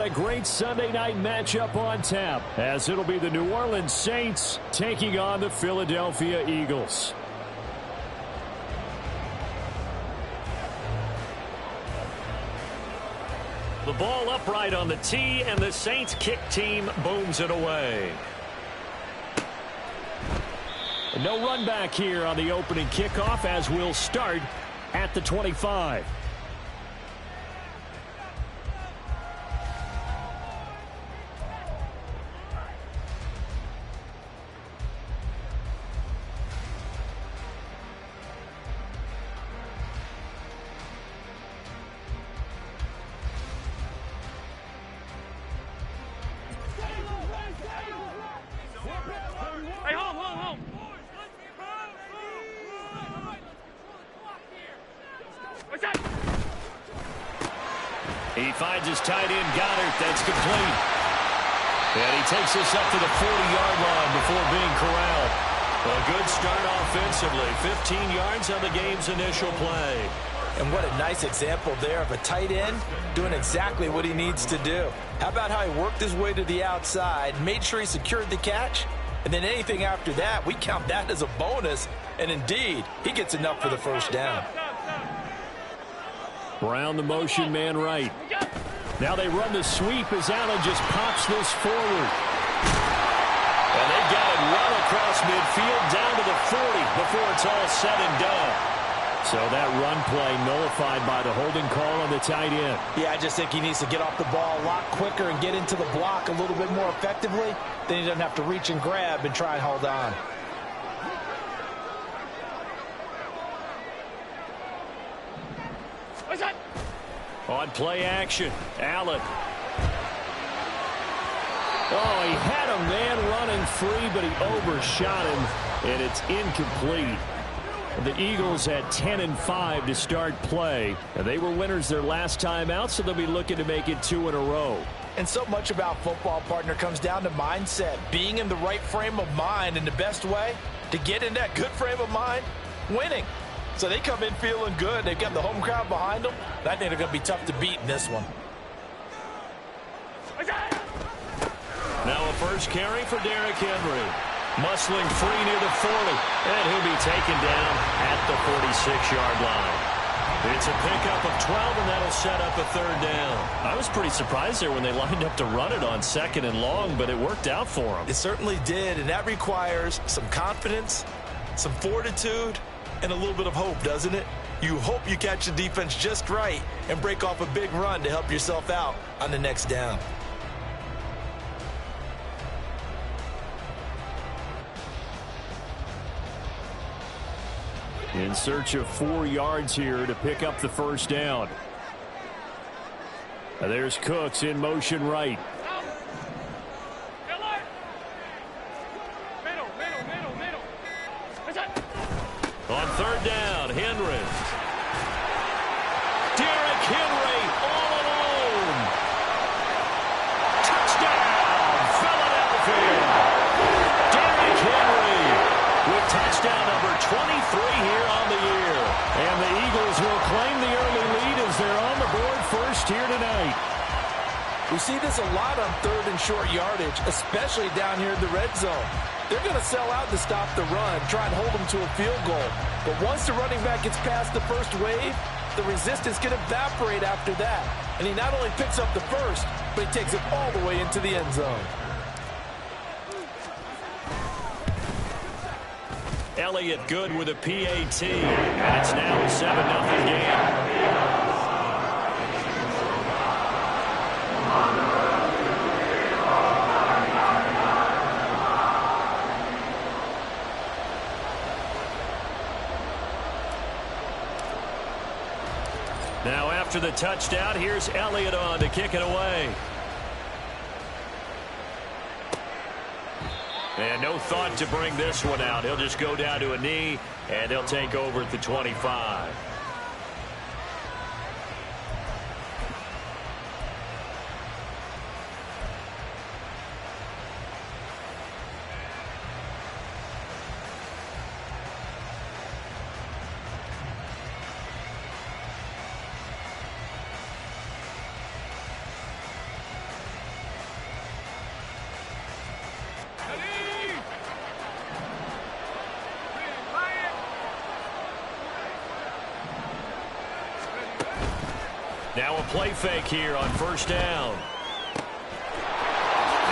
A great Sunday night matchup on tap, as it'll be the New Orleans Saints taking on the Philadelphia Eagles. The ball upright on the tee, and the Saints kick team booms it away. And no run back here on the opening kickoff, as we'll start at the 25. He finds his tight end, Goddard. That's complete. And he takes this up to the 40-yard line before being corralled. A good start offensively. 15 yards on the game's initial play. And what a nice example there of a tight end doing exactly what he needs to do. How about how he worked his way to the outside, made sure he secured the catch, and then anything after that, we count that as a bonus. And indeed, he gets enough for the first down. Brown the motion man right. Now they run the sweep as Allen just pops this forward. And they got it well across midfield down to the 40 before it's all said and done. So that run play nullified by the holding call on the tight end. Yeah, I just think he needs to get off the ball a lot quicker and get into the block a little bit more effectively. Then he doesn't have to reach and grab and try and hold on. On play action, Allen. Oh, he had a man running free, but he overshot him, and it's incomplete. The Eagles at 10-5 to start play. And they were winners their last time out, so they'll be looking to make it 2 in a row. And so much about football, partner, comes down to mindset. Being in the right frame of mind, and the best way to get in that good frame of mind, winning. So they come in feeling good. They've got the home crowd behind them. I think they're going to be tough to beat in this one. Now a first carry for Derrick Henry. Muscling free near the 40. And he'll be taken down at the 46-yard line. It's a pickup of 12, and that'll set up a third down. I was pretty surprised there when they lined up to run it on 2nd and long, but it worked out for them. It certainly did, and that requires some confidence, some fortitude, and a little bit of hope, doesn't it? You hope you catch the defense just right and break off a big run to help yourself out on the next down. In search of 4 yards here to pick up the first down. There's Cooks in motion right. On third down, Henry. Derrick Henry all alone. Touchdown, Philadelphia. Derrick Henry with touchdown number 23 here on the year. And the Eagles will claim the early lead as they're on the board first here tonight. We see this a lot on 3rd and short yardage, especially down here in the red zone. They're going to sell out to stop the run, try and hold them to a field goal. But once the running back gets past the first wave, the resistance can evaporate after that. And he not only picks up the first, but he takes it all the way into the end zone. Elliott good with a PAT. And it's now a 7-0 game. Now after the touchdown, here's Elliott on to kick it away. And no thought to bring this one out. He'll just go down to a knee, and they'll take over at the 25. Now a play fake here on first down.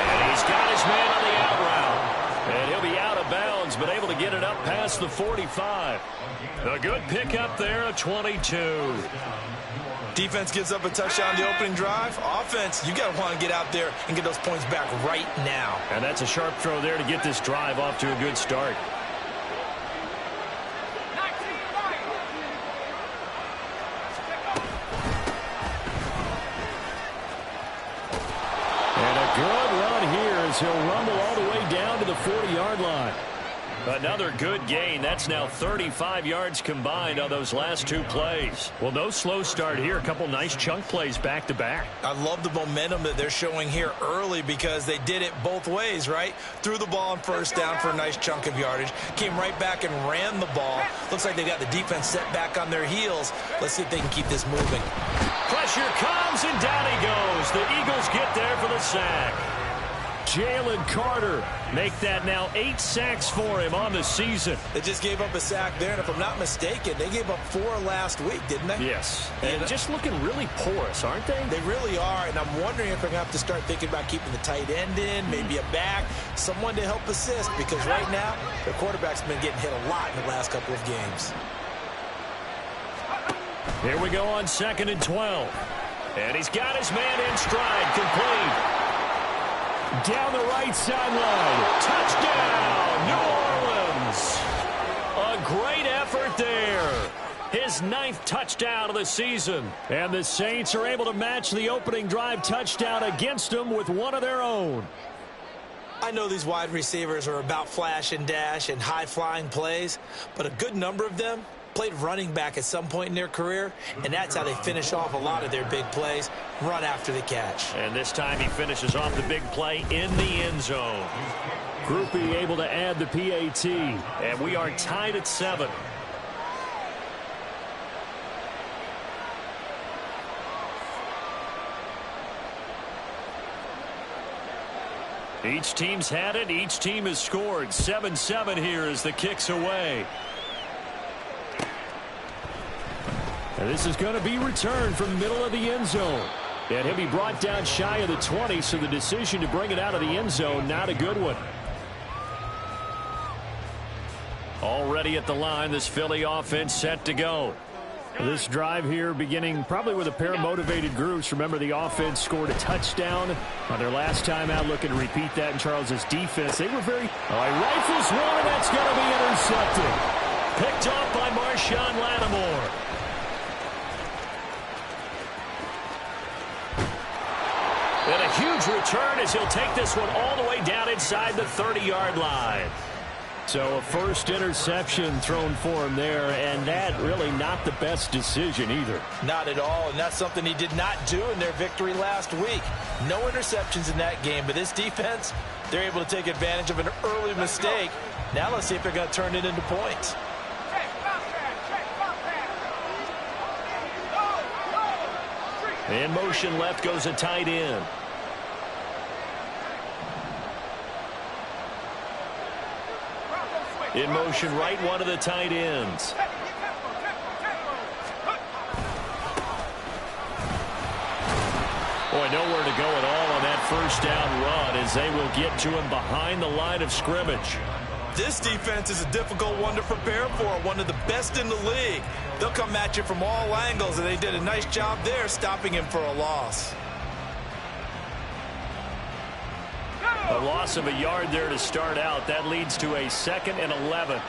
And he's got his man on the out route. And he'll be out of bounds, but able to get it up past the 45. A good pickup there, a 22. Defense gives up a touchdown on the opening drive. Offense, you got to want to get out there and get those points back right now. And that's a sharp throw there to get this drive off to a good start. And a good run here as he'll rumble all the way down to the 40-yard line. Another good gain. That's now 35 yards combined on those last two plays. Well, no slow start here. A couple nice chunk plays back-to-back. I love the momentum that they're showing here early because they did it both ways, right? Threw the ball on first down for a nice chunk of yardage. Came right back and ran the ball. Looks like they got the defense set back on their heels. Let's see if they can keep this moving. Pressure comes, and down he goes. The Eagles get there for the sack. Jalen Carter make that now 8 sacks for him on the season. They just gave up a sack there, and if I'm not mistaken, they gave up 4 last week, didn't they? Yes, and just looking really porous, aren't they? They really are, and I'm wondering if they're going to have to start thinking about keeping the tight end in, maybe a back, someone to help assist, because right now, their quarterback's been getting hit a lot in the last couple of games. Here we go on 2nd and 12. And he's got his man in stride, complete. Down the right sideline. Touchdown, New Orleans. A great effort there. His 9th touchdown of the season. And the Saints are able to match the opening drive touchdown against them with one of their own. I know these wide receivers are about flash and dash and high-flying plays, but a good number of them played running back at some point in their career, and that's how they finish off a lot of their big plays, run after the catch. And this time he finishes off the big play in the end zone. Groupie able to add the PAT, and we are tied at 7. Each team's had it. Each team has scored. 7-7 here as the kick's away. And this is going to be returned from the middle of the end zone. And he'll be brought down shy of the 20, so the decision to bring it out of the end zone, not a good one. Already at the line, this Philly offense set to go. This drive here beginning probably with a pair of motivated groups. Remember, the offense scored a touchdown on their last time out. Looking to repeat that in Charles's defense. They were very... rifles one, and that's going to be intercepted. Picked off by Marshawn Lattimore. And a huge return as he'll take this one all the way down inside the 30-yard line. So a first interception thrown for him there, and that really not the best decision either. Not at all, and that's something he did not do in their victory last week. No interceptions in that game, but this defense, they're able to take advantage of an early mistake. Now let's see if they're going to turn it into points. In motion left goes a tight end. In motion right, one of the tight ends. Boy, nowhere to go at all on that first down run as they will get to him behind the line of scrimmage. This defense is a difficult one to prepare for, one of the best in the league. They'll come at you from all angles, and they did a nice job there stopping him for a loss. A loss of a yard there to start out. That leads to a 2nd and 11.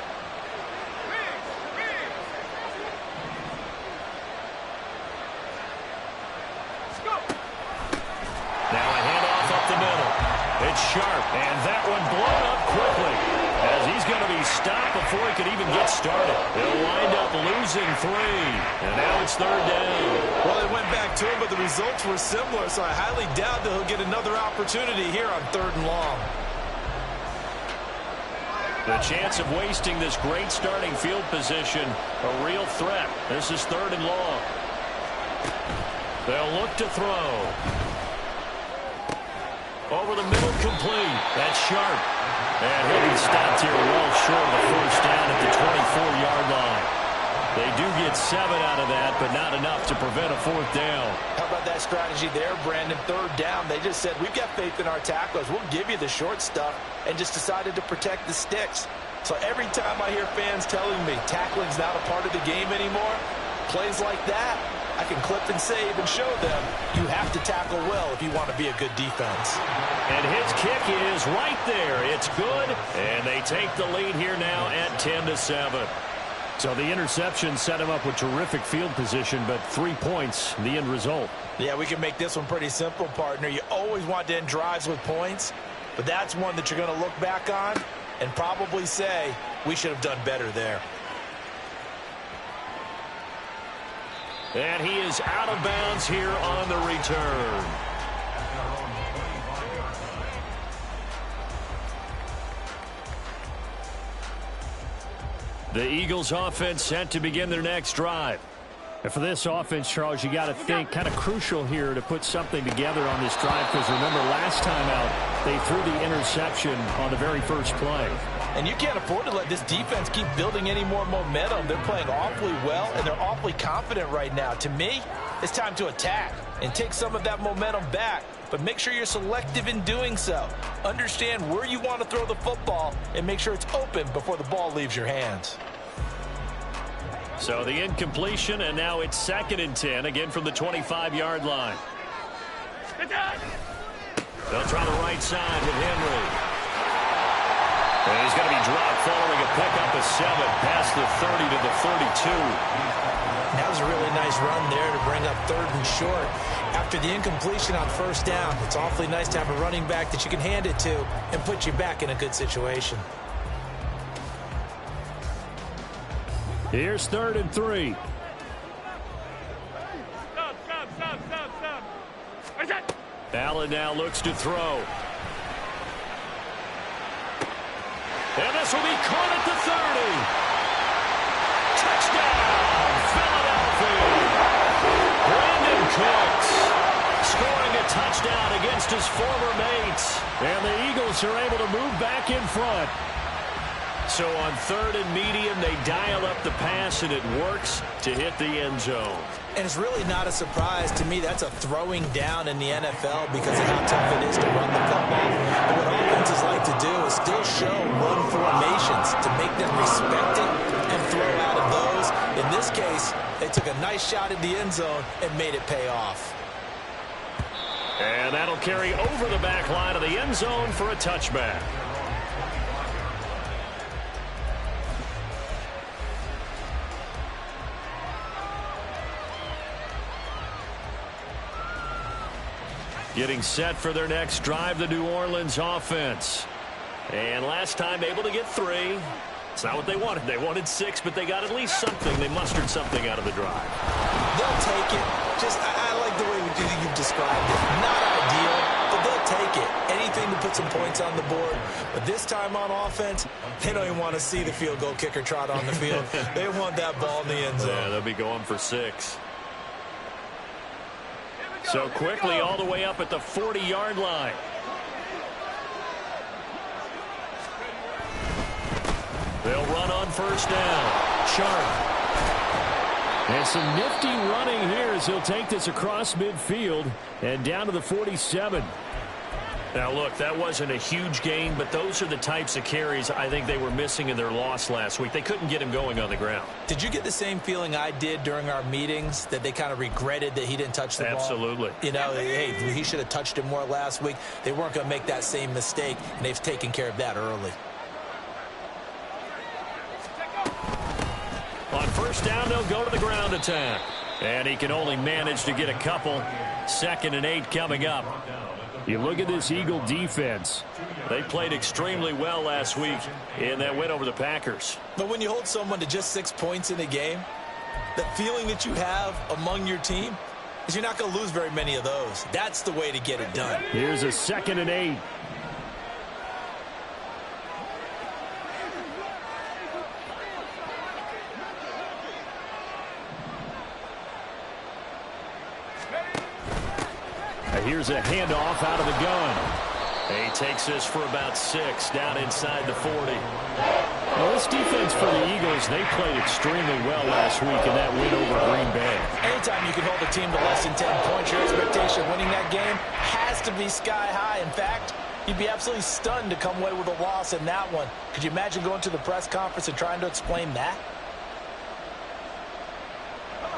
Now a handoff up the middle. It's sharp, and that one blown up quickly as he's going to be stopped before he could even get started. They'll wind up losing 3, and now it's 3rd down. Well, they went back to him, but the results were similar, so I highly doubt that he'll get another opportunity here on 3rd and long. The chance of wasting this great starting field position, a real threat. This is 3rd and long. They'll look to throw. Over the middle, complete. That's sharp. And he'll be stopped here well short of the first down at the 24-yard line. They do get 7 out of that, but not enough to prevent a 4th down. How about that strategy there, Brandon? 3rd down. They just said, we've got faith in our tacklers. We'll give you the short stuff, and just decided to protect the sticks. So every time I hear fans telling me tackling's not a part of the game anymore, plays like that, I can clip and save and show them you have to tackle well if you want to be a good defense. And his kick is right there. It's good, and they take the lead here now at 10-7. So the interception set him up with terrific field position, but 3 points, the end result. Yeah, we can make this one pretty simple, partner. You always want to end drives with points, but that's one that you're going to look back on and probably say, we should have done better there. And he is out of bounds here on the return. The Eagles offense set to begin their next drive. And for this offense, Charles, you got to think kind of crucial here to put something together on this drive, because remember last time out they threw the interception on the very first play. And you can't afford to let this defense keep building any more momentum. They're playing awfully well, and they're awfully confident right now. To me, it's time to attack and take some of that momentum back, but make sure you're selective in doing so. Understand where you want to throw the football and make sure it's open before the ball leaves your hands. So the incompletion, and now it's 2nd and 10, again from the 25-yard line. They'll try the right side with Henry. And he's going to be dropped following a pickup of 7 past the 30 to the 32. That was a really nice run there to bring up 3rd and short. After the incompletion on 1st down, it's awfully nice to have a running back that you can hand it to and put you back in a good situation. Here's 3rd and 3. Allen now looks to throw. And this will be caught at the 30. Touchdown, Philadelphia. Brandon Cooks scoring a touchdown against his former mates. And the Eagles are able to move back in front. So on 3rd and medium, they dial up the pass, and it works to hit the end zone. And it's really not a surprise to me. That's a throwing down in the NFL because of how tough it is to run the football. But what offenses like to do is still show run formations to make them respect it and throw out of those. In this case, they took a nice shot at the end zone and made it pay off. And that'll carry over the back line of the end zone for a touchback. Getting set for their next drive, the New Orleans offense. And last time able to get 3. It's not what they wanted. They wanted 6, but they got at least something. They mustered something out of the drive. They'll take it. I like the way you've described it. Not ideal, but they'll take it. Anything to put some points on the board. But this time on offense, they don't even want to see the field goal kicker trot on the field. They want that ball in the end zone. Yeah, they'll be going for 6. So quickly all the way up at the 40-yard line. They'll run on 1st down. Sharp. And some nifty running here as he'll take this across midfield and down to the 47. Now, look, that wasn't a huge gain, but those are the types of carries I think they were missing in their loss last week. They couldn't get him going on the ground. Did you get the same feeling I did during our meetings, that they kind of regretted that he didn't touch the ball? Absolutely. You know, hey, he should have touched it more last week. They weren't going to make that same mistake, and they've taken care of that early. On 1st down, they'll go to the ground attack. And he can only manage to get a couple. 2nd and 8 coming up. You look at this Eagle defense. They played extremely well last week in that win over the Packers. But when you hold someone to just 6 points in a game, the feeling that you have among your team is you're not going to lose very many of those. That's the way to get it done. Here's a 2nd and 8. Here's a handoff out of the gun. He takes this for about 6 down inside the 40. Well, this defense for the Eagles, they played extremely well last week in that win over Green Bay. Anytime you can hold a team to less than 10 points, your expectation of winning that game has to be sky high. In fact, you'd be absolutely stunned to come away with a loss in that one. Could you imagine going to the press conference and trying to explain that?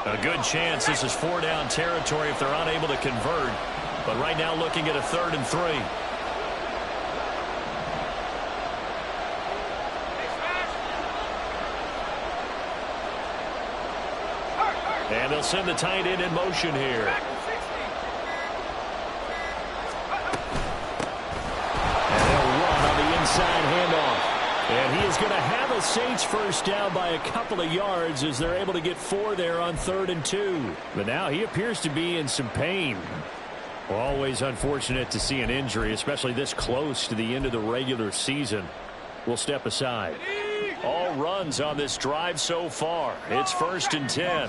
A good chance this is 4-down territory if they're unable to convert. But right now looking at a 3rd and 3. And they'll send the tight end in motion here. And they'll run on the inside handoff. And he is going to have a Saints first down by a couple of yards as they're able to get 4 there on 3rd and 2. But now he appears to be in some pain. Always unfortunate to see an injury, especially this close to the end of the regular season. We'll step aside. All runs on this drive so far. It's 1st and 10.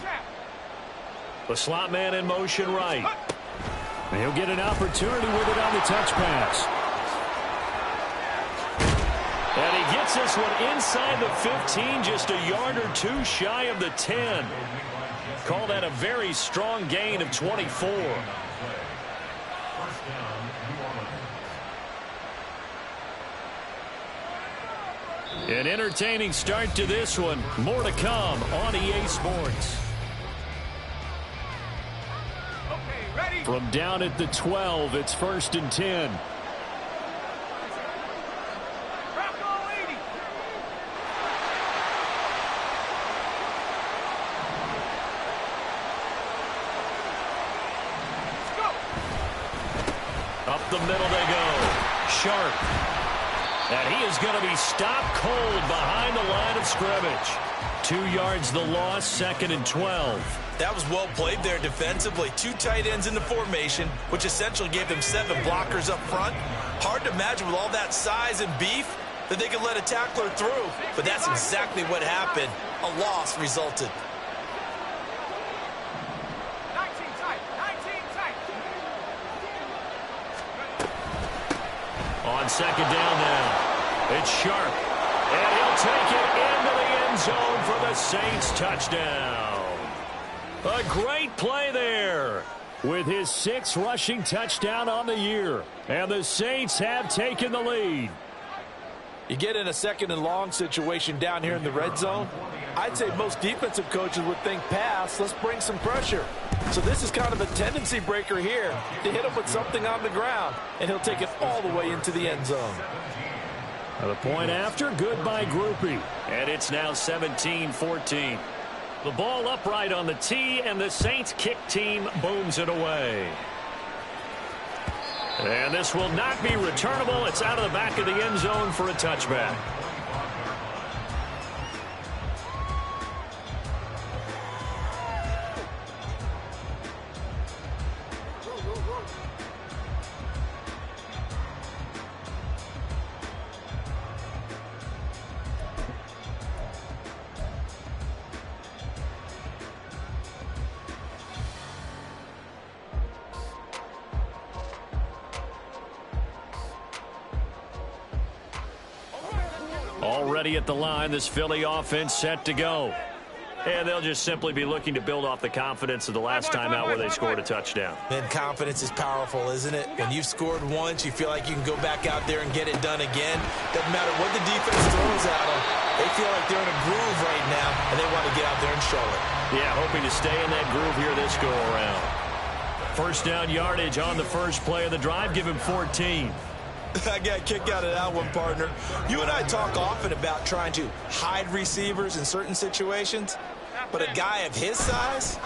The slot man in motion right. And he'll get an opportunity with it on the touch pass. And he gets this one inside the 15, just a yard or 2 shy of the 10. Call that a very strong gain of 24. An entertaining start to this one. More to come on EA Sports. From down at the 12, it's 1st and 10. Up the middle they go. Sharp. And he is going to be stopped cold behind the line of scrimmage. 2 yards the loss, 2nd and 12. That was well played there defensively. 2 tight ends in the formation, which essentially gave them 7 blockers up front. Hard to imagine with all that size and beef that they could let a tackler through. But that's exactly what happened. A loss resulted. 19 tight. On 2nd down now. It's Sharp. And he'll take it into the end zone for the Saints touchdown. A great play there with his 6th rushing touchdown on the year. And the Saints have taken the lead. You get in a 2nd and long situation down here in the red zone. I'd say most defensive coaches would think pass. Let's bring some pressure. So this is kind of a tendency breaker here to hit him with something on the ground. And he'll take it all the way into the end zone. The point after, good by Groupie. And it's now 17-14. The ball upright on the tee, and the Saints kick team booms it away. And this will not be returnable. It's out of the back of the end zone for a touchback. Already at the line, this Philly offense set to go. And they'll just simply be looking to build off the confidence of the last time out where they scored a touchdown. Man, confidence is powerful, isn't it? When you've scored once, you feel like you can go back out there and get it done again. Doesn't matter what the defense throws at them. They feel like they're in a groove right now, and they want to get out there and show it. Yeah, hoping to stay in that groove here this go-around. 1st down yardage on the first play of the drive. Give him 14. I got a kick out of that one, partner. You and I talk often about trying to hide receivers in certain situations, but a guy of his size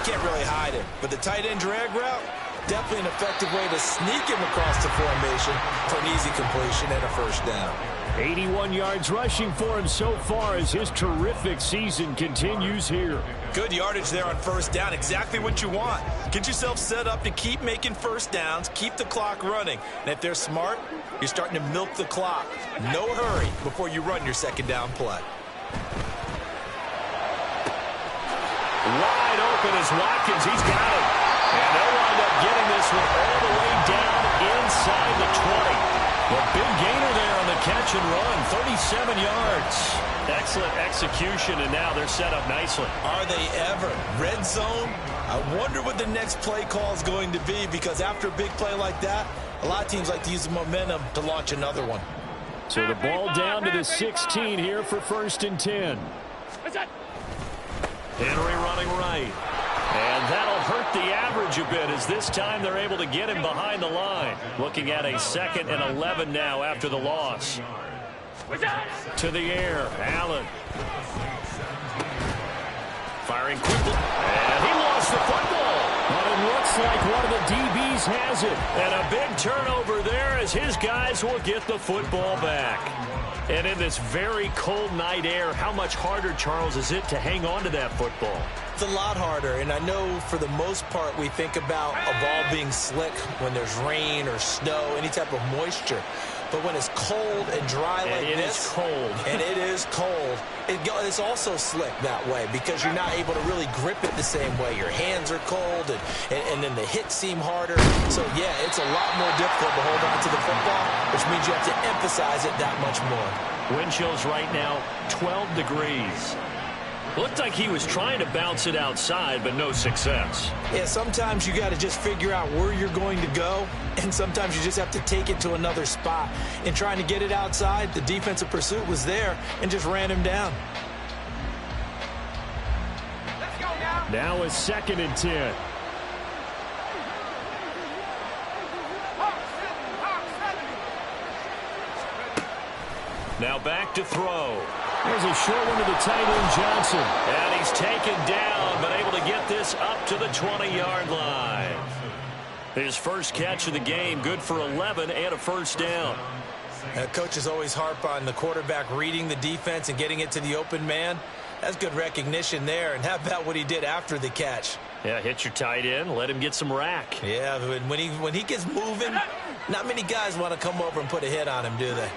can't really hide him. But the tight end drag route, definitely an effective way to sneak him across the formation for an easy completion and a 1st down. 81 yards rushing for him so far as his terrific season continues here. Good yardage there on 1st down. Exactly what you want. Get yourself set up to keep making 1st downs, keep the clock running. And if they're smart, you're starting to milk the clock. No hurry before you run your 2nd down play. Wide open is Watkins. He's got it. And they'll wind up getting this one all the way down inside the 20. The big gainer there on the catch and run, 37 yards. Excellent execution, and now they're set up nicely. Are they ever? Red zone? I wonder what the next play call is going to be, because after a big play like that, a lot of teams like to use the momentum to launch another one. So the ball down to the 16 here for 1st and 10. Henry running right. And that'll hurt the average a bit, as this time they're able to get him behind the line. Looking at a 2nd and 11 now after the loss. To the air, Allen. Firing quickly. And he lost the football. But it looks like one of the DBs has it. And a big turnover there as his guys will get the football back. And in this very cold night air, how much harder, Charles, is it to hang on to that football? It's a lot harder, and I know for the most part we think about a ball being slick when there's rain or snow, any type of moisture. But when it's cold and dry like this, it is cold. And it is cold, it's also slick that way because you're not able to really grip it the same way. Your hands are cold, and then the hits seem harder. So, yeah, it's a lot more difficult to hold on to the football, which means you have to emphasize it that much more. Wind chills right now, 12 degrees. Looked like he was trying to bounce it outside, but no success. Yeah, sometimes you got to just figure out where you're going to go, and sometimes you just have to take it to another spot. In trying to get it outside, the defensive pursuit was there and just ran him down. Let's go now. Now is 2nd and 10. Now back to throw. Here's a short one to the tight end, Johnson. And he's taken down, but able to get this up to the 20-yard line. His first catch of the game, good for 11 and a 1st down. Coaches always harp on the quarterback reading the defense and getting it to the open man. That's good recognition there. And how about what he did after the catch? Yeah, hit your tight end, let him get some rack. Yeah, when he gets moving, not many guys want to come over and put a hit on him, do they?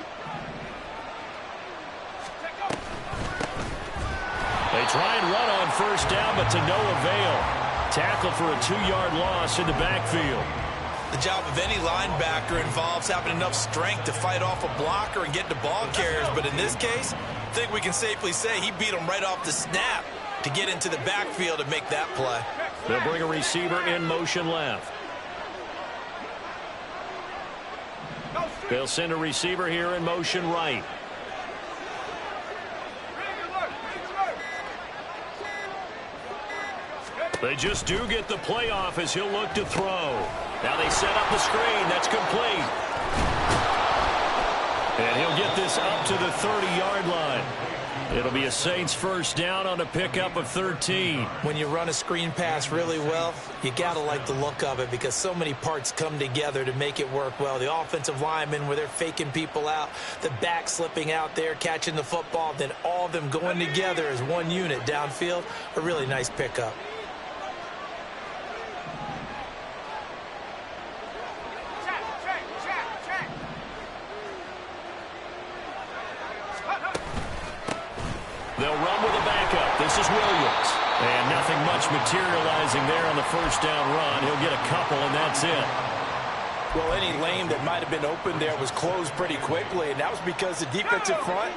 They try and run on 1st down, but to no avail. Tackle for a 2-yard loss in the backfield. The job of any linebacker involves having enough strength to fight off a blocker and get to ball carriers. But in this case, I think we can safely say he beat him right off the snap to get into the backfield and make that play. They'll bring a receiver in motion left. They'll send a receiver here in motion right. They just do get the play off as he'll look to throw. Now they set up the screen. That's complete. And he'll get this up to the 30-yard line. It'll be a Saints 1st down on a pickup of 13. When you run a screen pass really well, you got to like the look of it because so many parts come together to make it work well. The offensive linemen where they're faking people out, the back slipping out there, catching the football, then all of them going together as one unit downfield. A really nice pickup. They'll run with a backup. This is Williams. And nothing much materializing there on the 1st down run. He'll get a couple, and that's it. Well, any lane that might have been open there was closed pretty quickly, and that was because the defensive front,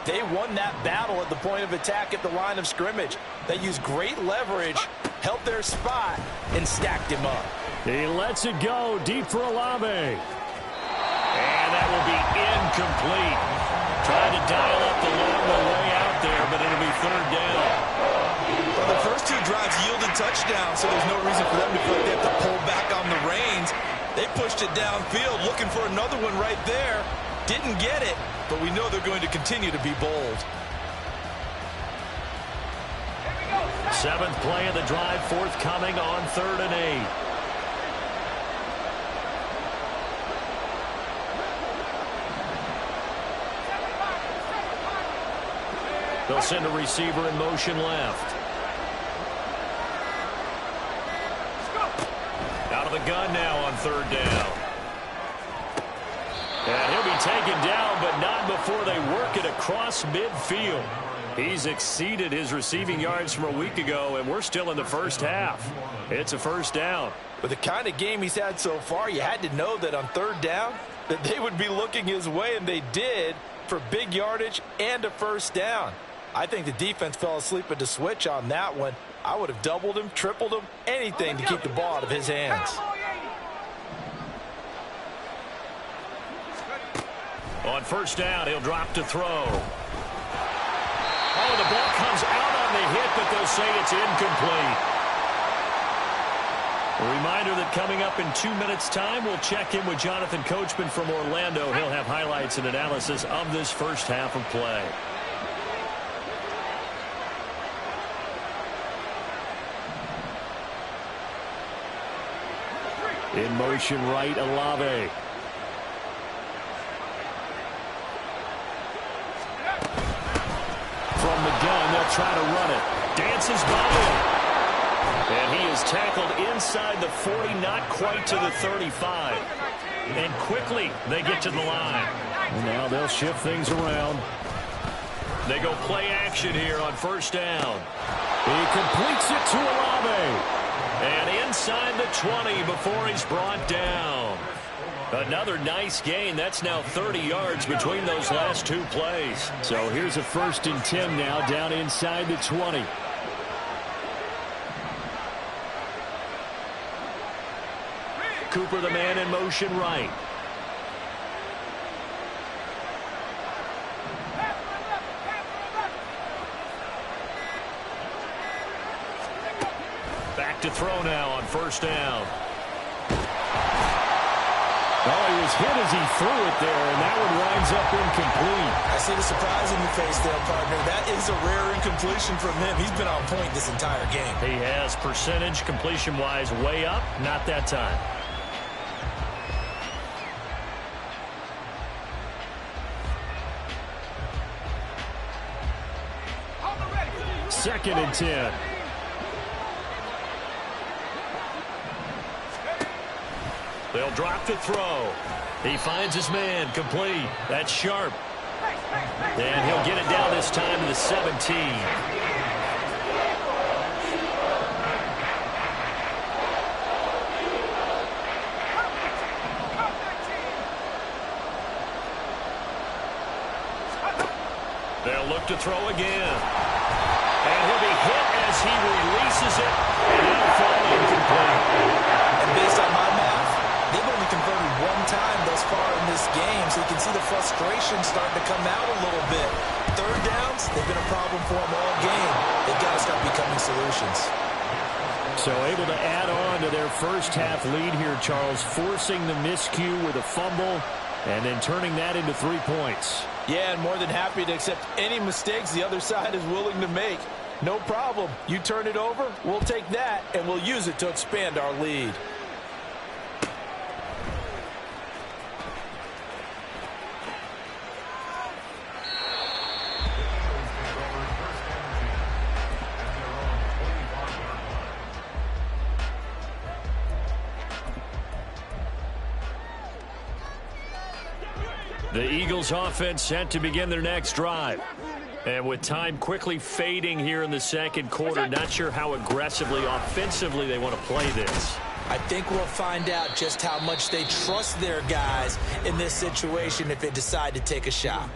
they won that battle at the point of attack at the line of scrimmage. They used great leverage, held their spot, and stacked him up. He lets it go deep for Olave. And that will be incomplete. Trying to dial up the long way out there, but it'll be 3rd down. Well, the first 2 drives yielded touchdowns, so there's no reason for them to feel like they have to pull back on the reins. They pushed it downfield, looking for another one right there. Didn't get it, but we know they're going to continue to be bold. 7th play of the drive forthcoming on 3rd and 8. They'll send a receiver in motion left. Out of the gun now on 3rd down. And he'll be taken down, but not before they work it across midfield. He's exceeded his receiving yards from a week ago, and we're still in the 1st half. It's a 1st down. With the kind of game he's had so far, you had to know that on 3rd down, that they would be looking his way, and they did, for big yardage and a first down. I think the defense fell asleep at the switch on that one. I would have doubled him, tripled him, anything to keep the ball out of his hands. On first down, he'll drop to throw. Oh, the ball comes out on the hit, but they'll say it's incomplete. A reminder that coming up in 2 minutes' time, we'll check in with Jonathan Coachman from Orlando. He'll have highlights and analysis of this first half of play. In motion right, Olave. From the gun, they'll try to run it. Dances by him. And he is tackled inside the 40, not quite to the 35. And quickly, they get to the line. And now they'll shift things around. They go play action here on first down. He completes it to Olave. And inside the 20 before he's brought down. Another nice gain. That's now 30 yards between those last two plays. So here's a 1st and 10 now down inside the 20. Cooper, the man in motion right. Back to throw now on first down. Oh, he was hit as he threw it there, and that one winds up incomplete. I see the surprise in your face there, partner. That is a rare incompletion from him. He's been on point this entire game. He has percentage completion-wise way up, not that time. Second and 10. They'll drop to throw. He finds his man, complete. That's Sharp. And he'll get it down this time to the 17. They'll look to throw again. And he'll be hit as he releases it. And it'll fall incomplete. And based on my math, they've only converted one time thus far in this game, so you can see the frustration starting to come out a little bit. Third downs, they've been a problem for them all game. They've got to start becoming solutions. So able to add on to their first half lead here, Charles, forcing the miscue with a fumble and then turning that into 3 points. Yeah, and more than happy to accept any mistakes the other side is willing to make. No problem. You turn it over, we'll take that, and we'll use it to expand our lead. The Eagles offense set to begin their next drive. And with time quickly fading here in the second quarter, not sure how aggressively, offensively they want to play this. I think we'll find out just how much they trust their guys in this situation if they decide to take a shot.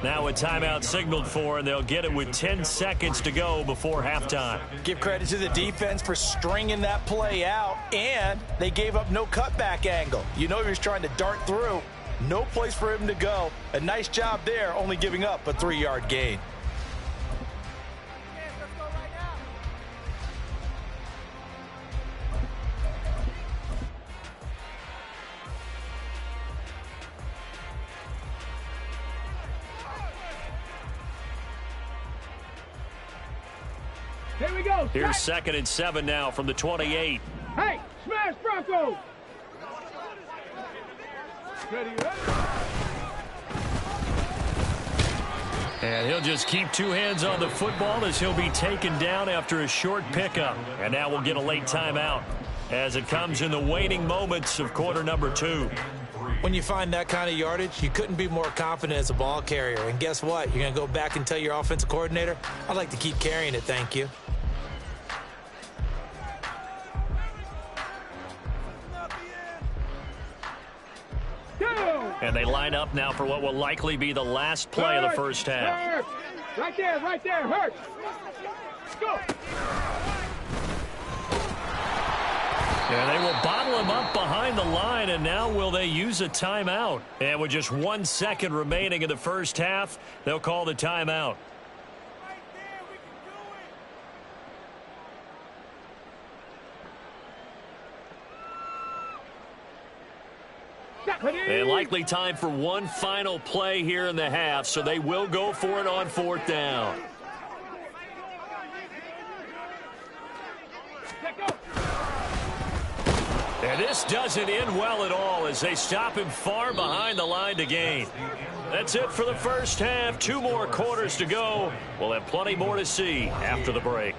Now a timeout signaled for, and they'll get it with 10 seconds to go before halftime. Give credit to the defense for stringing that play out, and they gave up no cutback angle. You know he was trying to dart through. No place for him to go. A nice job there, only giving up a 3-yard gain. Here we go. Here's 2nd and 7 now from the 28. Hey, smash Bronco. Ready, And he'll just keep 2 hands on the football as he'll be taken down after a short pickup. And now we'll get a late timeout as it comes in the waning moments of quarter number 2. When you find that kind of yardage, you couldn't be more confident as a ball carrier. And guess what? You're going to go back and tell your offensive coordinator, I'd like to keep carrying it, thank you. Go! And they line up now for what will likely be the last play of the first half. Hurt. Right there, hurt. Let's go. And they will bottle him up behind the line, and now will they use a timeout? And with just 1 second remaining in the first half, they'll call the timeout. And likely time for one final play here in the half, so they will go for it on 4th down. And this doesn't end well at all as they stop him far behind the line to gain. That's it for the first half. 2 more quarters to go. We'll have plenty more to see after the break.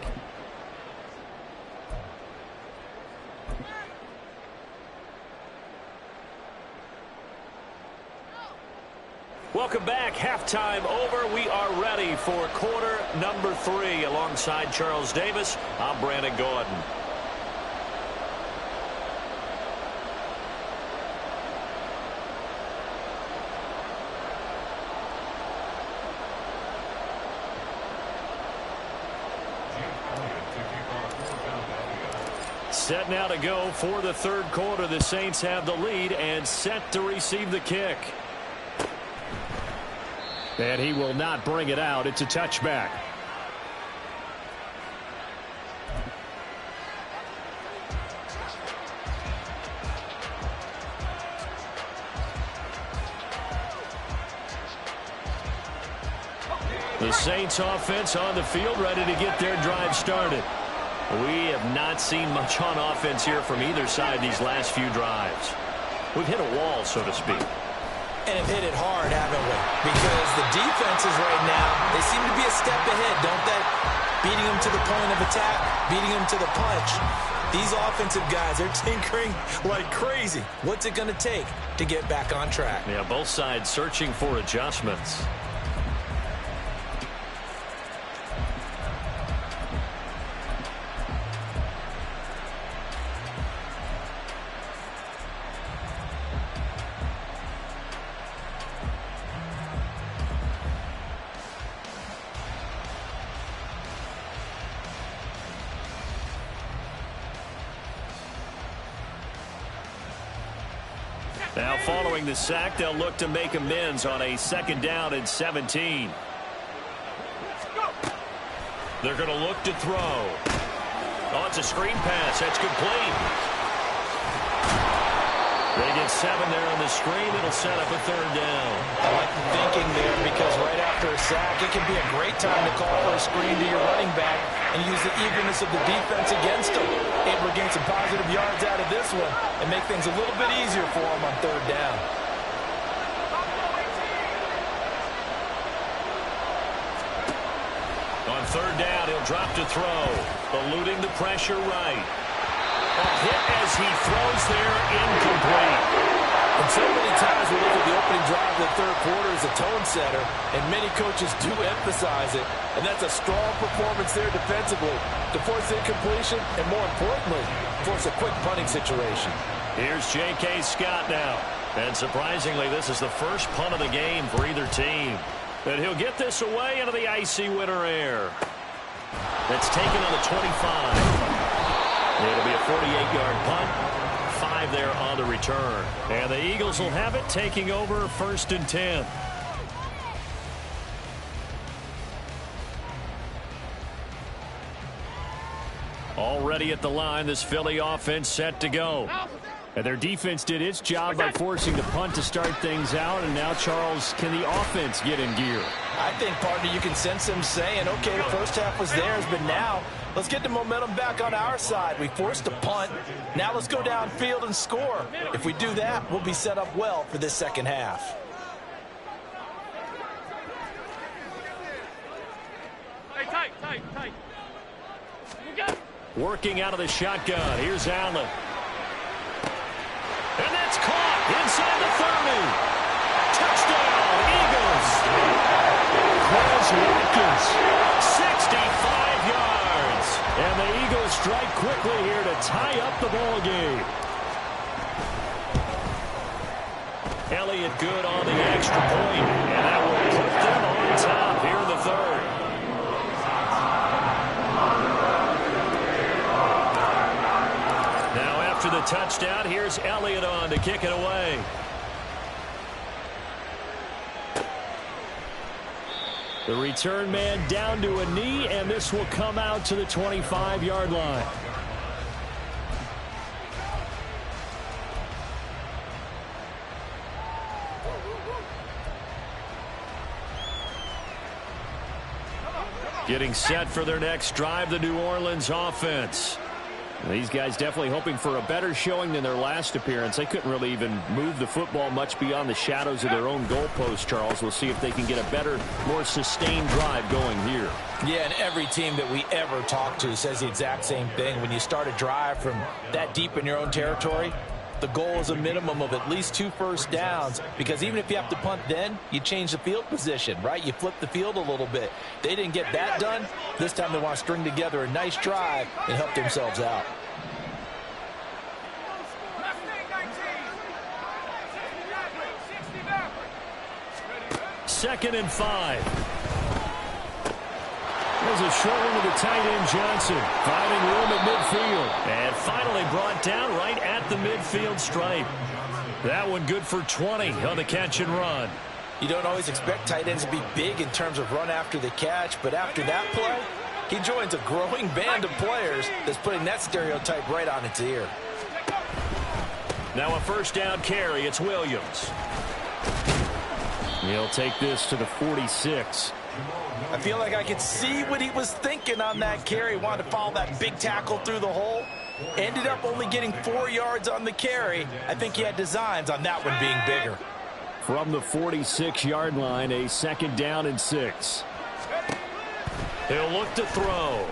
Welcome back. Halftime over. We are ready for quarter number 3. Alongside Charles Davis, I'm Brandon Gordon. Set now to go for the 3rd quarter. The Saints have the lead and set to receive the kick. And he will not bring it out. It's a touchback. The Saints offense on the field, ready to get their drive started. We have not seen much on offense here from either side these last few drives. We've hit a wall, so to speak. And have hit it hard, haven't we? Because the defenses right now, they seem to be a step ahead, don't they? Beating them to the point of attack, beating them to the punch. These offensive guys are tinkering like crazy. What's it going to take to get back on track? Yeah, both sides searching for adjustments. Now following the sack, they'll look to make amends on a 2nd down and 17. They're going to look to throw. Oh, it's a screen pass. That's complete. They get 7 there on the screen. It'll set up a 3rd down. I like the thinking there because right after a sack, it can be a great time to call for a screen to your running back and use the eagerness of the defense against them. Able to gain some positive yards out of this one and make things a little bit easier for them on 3rd down. On 3rd down, he'll drop to throw. Eluding the pressure right. A hit as he throws there, incomplete. And so many times we look at the opening drive of the 3rd quarter as a tone setter, and many coaches do emphasize it. And that's a strong performance there defensively to force incompletion and, more importantly, force a quick punting situation. Here's J.K. Scott now. And surprisingly, this is the first punt of the game for either team. But he'll get this away into the icy winter air. That's taken on the 25. It'll be a 48-yard punt. 5 there on the return. And the Eagles will have it, taking over 1st and 10. Already at the line, this Philly offense set to go. And their defense did its job by forcing the punt to start things out. And now, Charles, can the offense get in gear? I think, partner, you can sense them saying, okay, the first half was theirs, but now let's get the momentum back on our side. We forced a punt. Now let's go downfield and score. If we do that, we'll be set up well for this 2nd half. Hey, tight. Working out of the shotgun. Here's Allen. And that's caught inside the 30. Touchdown, Eagles. Quez Watkins, 65 yards. And the Eagles strike quickly here to tie up the ball game. And Elliott good on the extra point, and that will put them on top here in the third. Now after the touchdown, here's Elliott on to kick it away. The return man down to a knee, and this will come out to the 25-yard line. Getting set for their next drive, the New Orleans offense. These guys definitely hoping for a better showing than their last appearance. They couldn't really even move the football much beyond the shadows of their own goalpost, Charles. We'll see if they can get a better, more sustained drive going here. Yeah, and every team that we ever talk to says the exact same thing. When you start a drive from that deep in your own territory, the goal is a minimum of at least 2 first downs, because even if you have to punt then, you change the field position, right? You flip the field a little bit. They didn't get that done. This time they want to string together a nice drive and help themselves out. Second and 5. There's a short one to the tight end, Johnson. Finding room at midfield. And finally brought down right at the midfield stripe. That one good for 20 on the catch and run. You don't always expect tight ends to be big in terms of run after the catch, but after that play, he joins a growing band of players that's putting that stereotype right on its ear. Now a first down carry. It's Williams. He'll take this to the 46. I feel like I could see what he was thinking on that carry. Wanted to follow that big tackle through the hole. Ended up only getting 4 yards on the carry. I think he had designs on that one being bigger. From the 46-yard line, a second down and 6. He'll look to throw.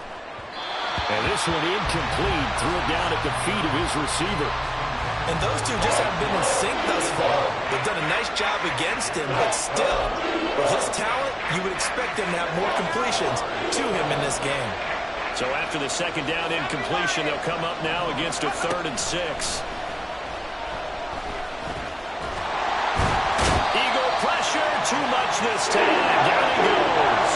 And this one incomplete. Threw it down at the feet of his receiver. And those two just haven't been in sync thus far. They've done a nice job against him, but still, with his talent, you would expect him to have more completions to him in this game. So after the second down incompletion, they'll come up now against a 3rd and 6. Eagle pressure, too much this time. Down he goes.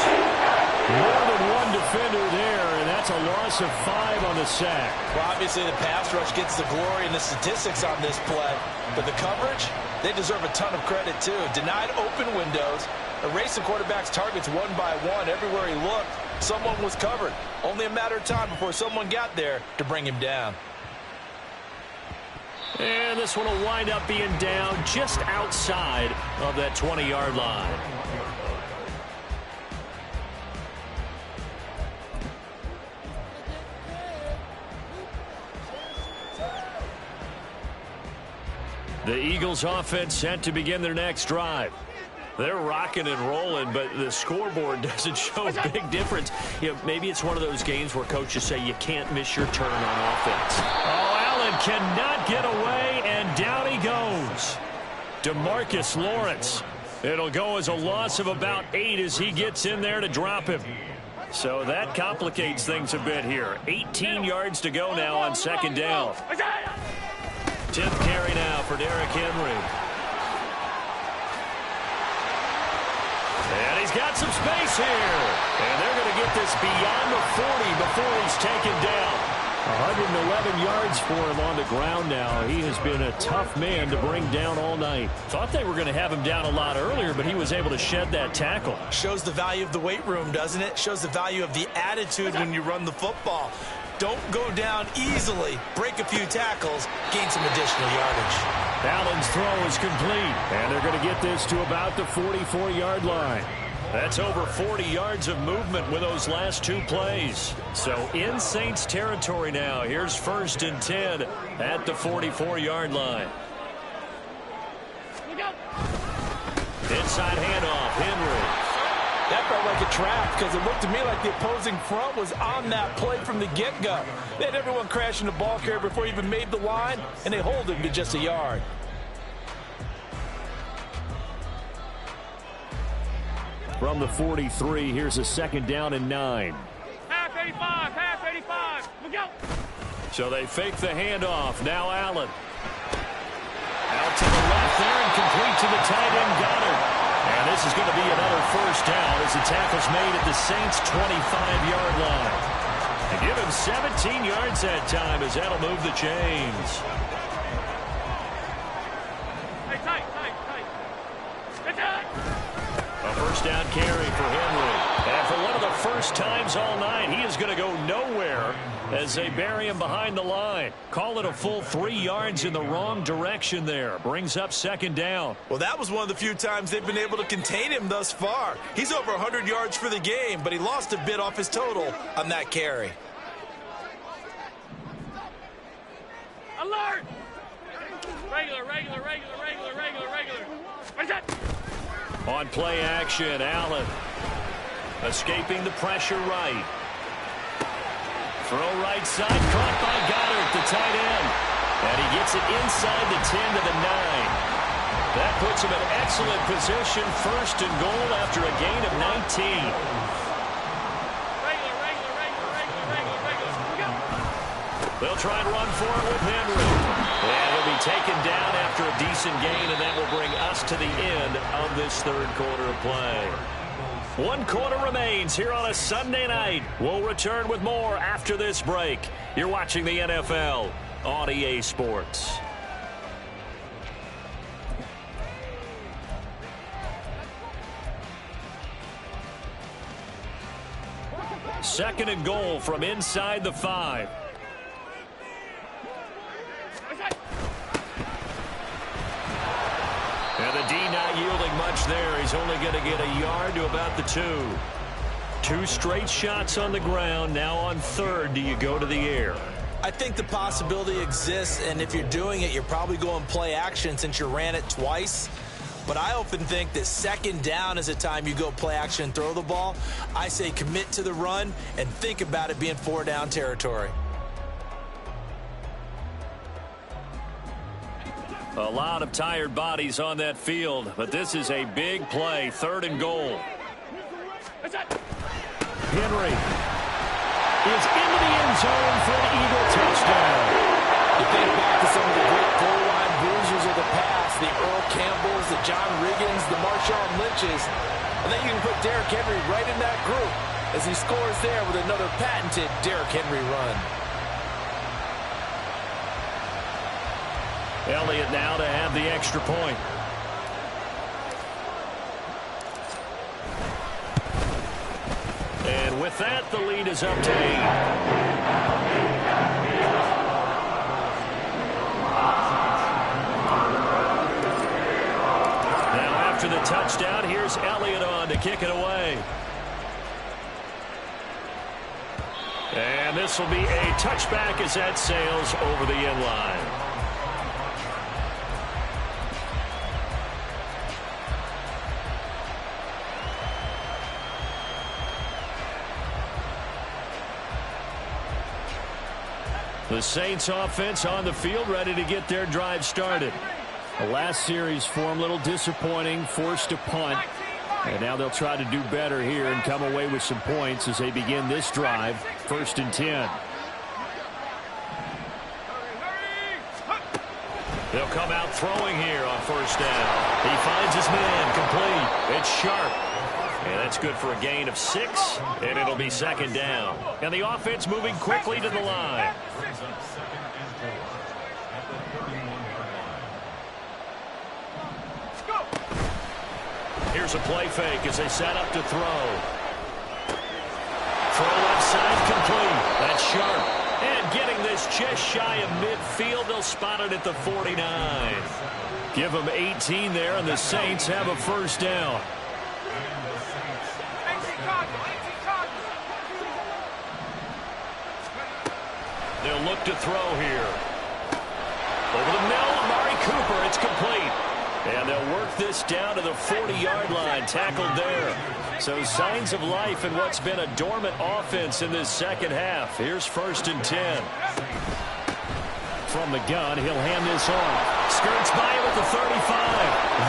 More than one defender there, and that's a loss of 5 on the sack. Well, obviously the pass rush gets the glory and the statistics on this play, but the coverage, they deserve a ton of credit too. Denied open windows, erased the quarterback's targets one by one. Everywhere he looked, someone was covered. Only a matter of time before someone got there to bring him down. And this one will wind up being down just outside of that 20-yard line. The Eagles offense set to begin their next drive. They're rocking and rolling, but the scoreboard doesn't show a big difference. You know, maybe it's one of those games where coaches say you can't miss your turn on offense. Oh, Allen cannot get away, and down he goes. DeMarcus Lawrence. It'll go as a loss of about 8 as he gets in there to drop him. So that complicates things a bit here. 18 yards to go now on second down. 10th carry now for Derrick Henry. And he's got some space here. And they're going to get this beyond the 40 before he's taken down. 111 yards for him on the ground now. He has been a tough man to bring down all night. Thought they were going to have him down a lot earlier, but he was able to shed that tackle. Shows the value of the weight room, doesn't it? Shows the value of the attitude when you run the football. Don't go down easily. Break a few tackles. Gain some additional yardage. Allen's throw is complete. And they're going to get this to about the 44-yard line. That's over 40 yards of movement with those last 2 plays. So in Saints territory now. Here's 1st and 10 at the 44-yard line. Inside handoff, Henry. That felt like a trap because it looked to me like the opposing front was on that play from the get-go. They had everyone crashing the ball carrier before he even made the line, and they hold him to just a yard. From the 43, here's a 2nd down and 9. Half 85, half 85. Look out. So they fake the handoff. Now Allen. Out to the left. there and complete to the tight end Goddard. And this is going to be another first down as the tackle's made at the Saints' 25-yard line. And give him 17 yards that time as that'll move the chains. A first down carry for Henry. And for one of the first times all night, he is going to go nowhere as they bury him behind the line. Call it a full 3 yards in the wrong direction there. Brings up second down. Well, that was one of the few times they've been able to contain him thus far. He's over 100 yards for the game, but he lost a bit off his total on that carry. Alert! Regular. What's that? On play action, Allen escaping the pressure right. Throw right side, caught by Goddard, the tight end. And he gets it inside the 10 to the 9. That puts him in excellent position, first and goal after a gain of 19. Regular. Go. They'll try and run for it with Henry. And he'll be taken down after a decent gain, and that will bring us to the end of this third quarter of play. 1 quarter remains here on a Sunday night. We'll return with more after this break. You're watching the NFL on EA Sports. Second and goal from inside the 5. And the D not yielding much there. He's only going to get a yard to about the 2. 2 straight shots on the ground. Now on third, do you go to the air? I think the possibility exists, and if you're doing it, you're probably going play action since you ran it twice. But I often think that second down is a time you go play action and throw the ball. I say commit to the run and think about it being 4 down territory. A lot of tired bodies on that field, but this is a big play, third and goal. Henry is into the end zone for an Eagle touchdown. You think back to some of the great goal line bruisers of the past, the Earl Campbells, the John Riggins, the Marshawn Lynches. I think you can put Derrick Henry right in that group as he scores there with another patented Derrick Henry run. Elliott now to have the extra point. And with that, the lead is up to 8. Now after the touchdown, here's Elliott on to kick it away. And this will be a touchback as that sails over the end line. The Saints offense on the field, ready to get their drive started. The last series for them, a little disappointing, forced to punt. And now they'll try to do better here and come away with some points as they begin this drive, 1st and 10. They'll come out throwing here on 1st down. He finds his man, complete. It's Sharp. And that's good for a gain of 6, and it'll be 2nd down. And the offense moving quickly to the line. Here's a play fake as they set up to throw. Throw left side, complete. That's Sharp. And getting this just shy of midfield, they'll spot it at the 49. Give them 18 there, and the Saints have a 1st down. They'll look to throw here. Over the middle, Amari Cooper. It's complete. And they'll work this down to the 40-yard line. Tackled there. So signs of life in what's been a dormant offense in this second half. Here's 1st and 10. From the gun, he'll hand this off. Skirts by him at the 35.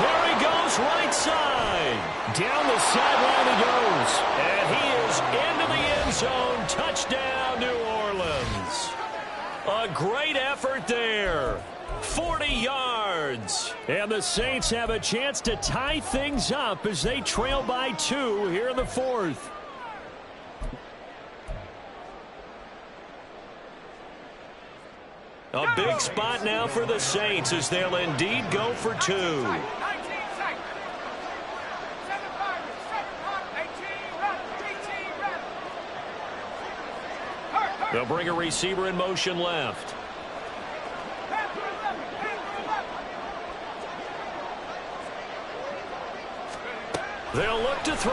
There he goes, right side. Down the sideline he goes. And he is into the end zone. Touchdown, New Orleans. A great effort there. 40 yards. And the Saints have a chance to tie things up as they trail by 2 here in the fourth. A big spot now for the Saints as they'll indeed go for 2. They'll bring a receiver in motion left. They'll look to throw.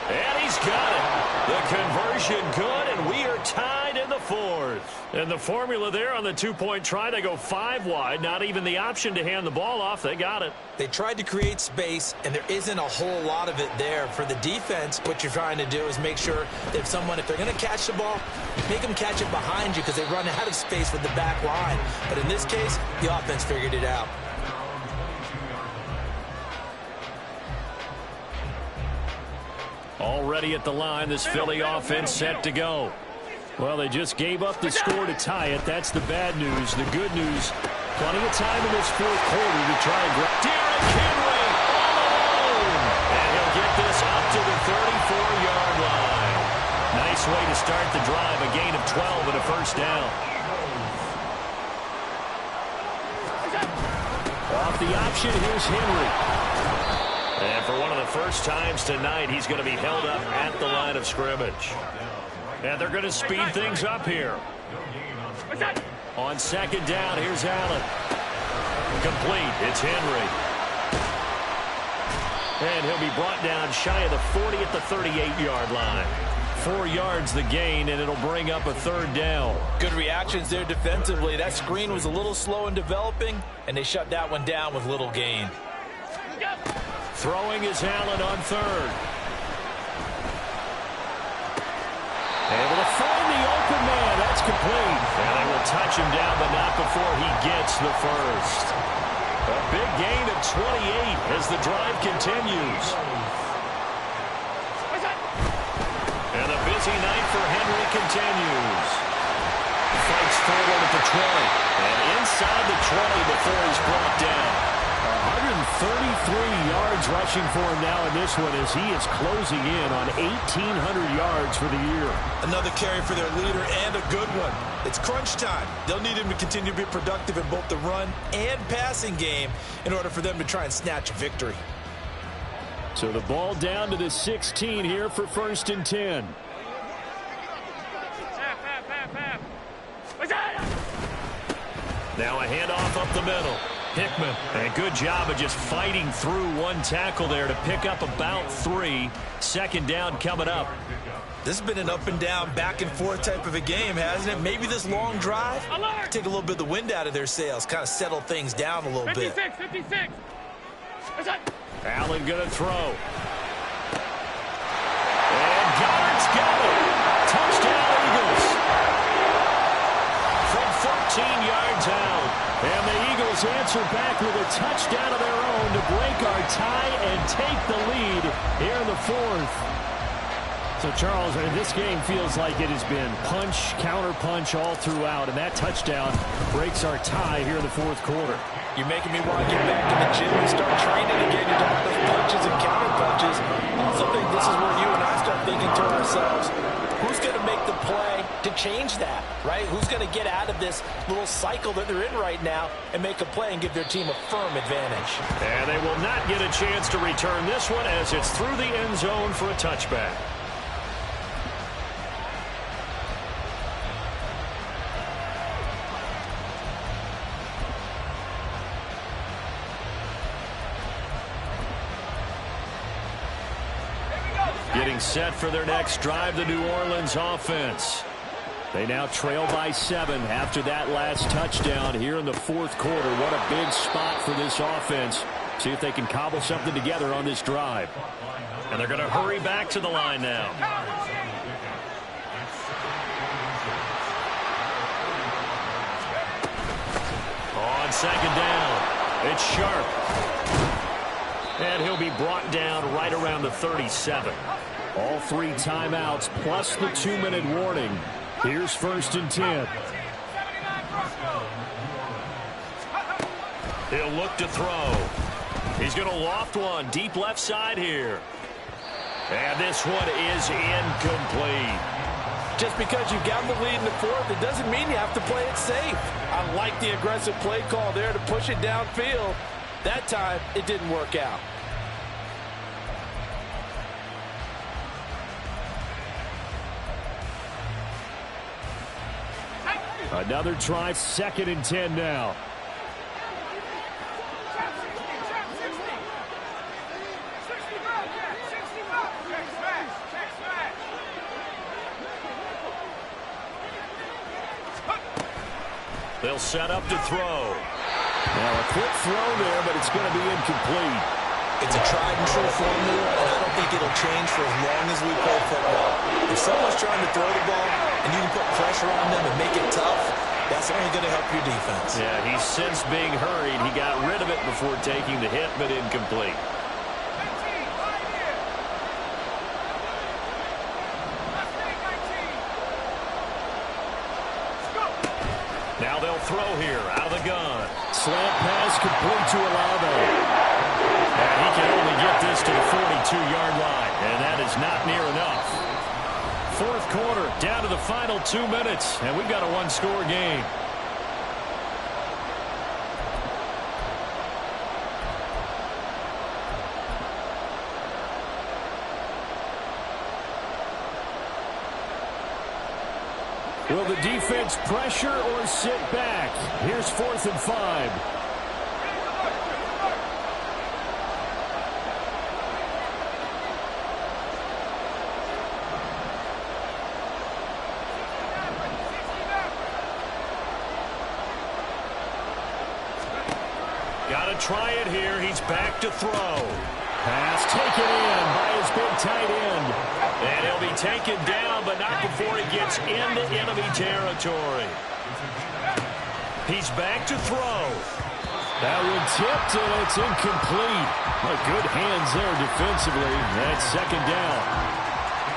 And he's got it. The conversion good, and we are tied in the fourth. And the formula there on the two-point try, they go 5 wide. Not even the option to hand the ball off. They got it. They tried to create space, and there isn't a whole lot of it there. For the defense, what you're trying to do is make sure that if they're going to catch the ball, make them catch it behind you because they run out of space with the back line. But in this case, the offense figured it out. Already at the line, this Philly offense set to go. Well, they just gave up the score to tie it. That's the bad news. The good news, plenty of time in this fourth quarter to try and grab. Derrick Henry all alone. And he'll get this up to the 34-yard line. Nice way to start the drive. A gain of 12 and a first down. Off the option, here's Henry. And for one of the first times tonight, he's going to be held up at the line of scrimmage. And they're going to speed things up here. On second down, here's Allen. Complete. It's Henry. And he'll be brought down shy of the 40 at the 38-yard line. 4 yards the gain, and it'll bring up a third down. Good reactions there defensively. That screen was a little slow in developing, and they shut that one down with little gain. Throwing is Allen on third. Able to find the open man. That's complete. And they will touch him down, but not before he gets the first. A big gain of 28 as the drive continues. And a busy night for Henry continues. Fights forward at the 20. And inside the 20 before he's brought down. 133 yards rushing for him now in this one as he is closing in on 1,800 yards for the year. Another carry for their leader and a good one. It's crunch time. They'll need him to continue to be productive in both the run and passing game in order for them to try and snatch a victory. So the ball down to the 16 here for 1st and 10. Now a handoff up the middle. Hickman, and good job of just fighting through one tackle there to pick up about 3. Second down coming up. This has been an up and down, back and forth type of a game, hasn't it? Maybe this long drive take a little bit of the wind out of their sails, kind of settle things down a little bit. 56. Allen going to throw. And Goddard's got it. Touchdown, Eagles. From 14 yards out. And the Eagles answer back with a touchdown of their own to break our tie and take the lead here in the fourth. So, Charles, this game feels like it has been punch, counter-punch all throughout, and that touchdown breaks our tie here in the fourth quarter. You're making me want to get back in the gym and start training again. You're talking those punches and counter-punches. I also think this is where you and I start thinking to ourselves, who's going to make the play to change that, right? Who's going to get out of this little cycle that they're in right now and make a play and give their team a firm advantage? And they will not get a chance to return this one as it's through the end zone for a touchback. Getting set for their next drive, the New Orleans offense. They now trail by 7 after that last touchdown here in the fourth quarter. What a big spot for this offense. See if they can cobble something together on this drive. And they're going to hurry back to the line now. On second down, it's Sharp. And he'll be brought down right around the 37. All 3 timeouts plus the 2-minute warning. Here's 1st and 10. He'll look to throw. He's going to loft one deep left side here. And this one is incomplete. Just because you've got the lead in the fourth, it doesn't mean you have to play it safe. I like the aggressive play call there to push it downfield. That time, it didn't work out. Another try, 2nd and 10 now. They'll set up to throw. Now a quick throw there, but it's going to be incomplete. It's a tried and true formula, and I don't think it'll change for as long as we play football. If someone's trying to throw the ball and you can put pressure on them and make it tough, that's only going to help your defense. Yeah, he's since being hurried. He got rid of it before taking the hit, but incomplete. Now they'll throw here out of the gun. Slant pass complete to Olave. And he can only get this to the 42-yard line, and that is not near enough. Fourth quarter, down to the final 2 minutes, and we've got a one-score game. Will the defense pressure or sit back? Here's 4th and 5. Got to try it here. He's back to throw. Pass taken in by his big tight end. And he'll be taken down, but not before he gets into enemy territory. He's back to throw. That one tipped, and it's incomplete. But good hands there defensively. That's 2nd down.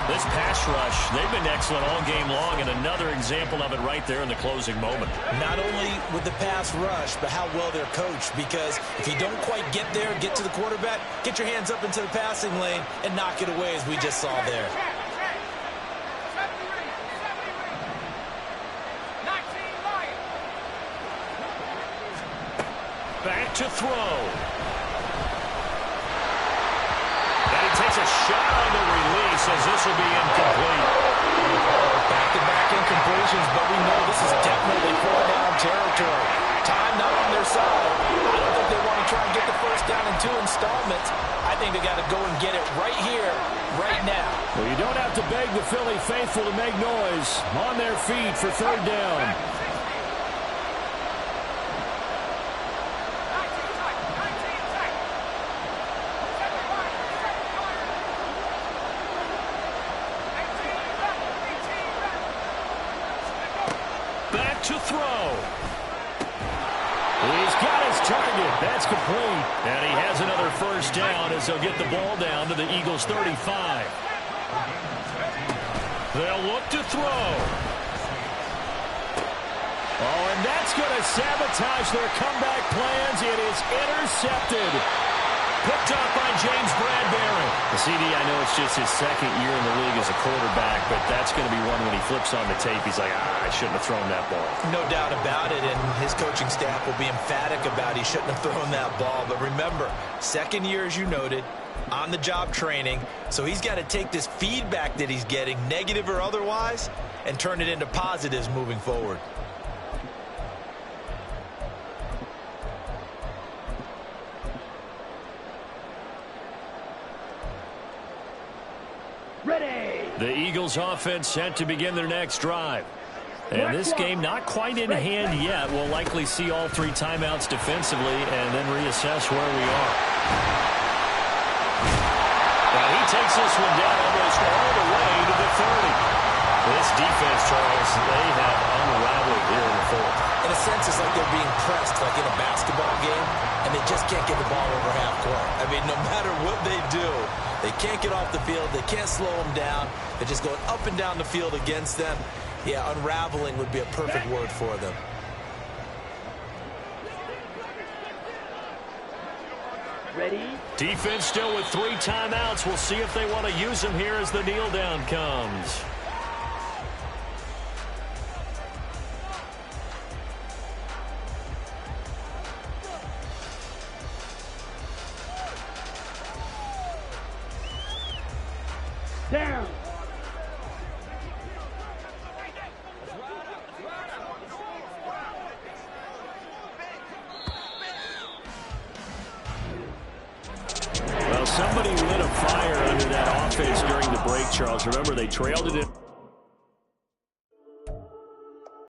This pass rush, they've been excellent all game long, and another example of it right there in the closing moment. Not only with the pass rush, but how well they're coached, because if you don't quite get there, get to the quarterback, get your hands up into the passing lane and knock it away, as we just saw there. Back to throw. And he takes a shot on the release as this will be incomplete. Back-to-back incompletions, but we know this is definitely 4-down territory. Time not on their side. I don't think they want to try and get the first down in 2 installments. I think they got to go and get it right here, right now. Well, you don't have to beg the Philly faithful to make noise. On their feet for 3rd down. To throw. He's got his target. That's complete. And he has another first down as they'll get the ball down to the Eagles' 35. They'll look to throw. Oh, and that's going to sabotage their comeback plans. It is intercepted. Picked up by James Bradbury. The CD, I know it's just his 2nd year in the league as a quarterback, but that's going to be one when he flips on the tape. He's like, I shouldn't have thrown that ball. No doubt about it, and his coaching staff will be emphatic about he shouldn't have thrown that ball. But remember, 2nd year, as you noted, on-the-job training, so he's got to take this feedback that he's getting, negative or otherwise, and turn it into positives moving forward. The Eagles offense set to begin their next drive. And this game not quite in hand yet. We'll likely see all 3 timeouts defensively and then reassess where we are. Now he takes this one down almost all the way to the 30. This defense, Charles, they have unraveled here in the 4th. In a sense, it's like they're being pressed, like in a basketball game, and they just can't get the ball over half court. I mean, no matter what they do, they can't get off the field. They can't slow them down. They're just going up and down the field against them. Yeah, unraveling would be a perfect word for them. Defense still with 3 timeouts. We'll see if they want to use them here as the kneel down comes. Down. Well, somebody lit a fire under that offense during the break, Charles. Remember, they trailed it in.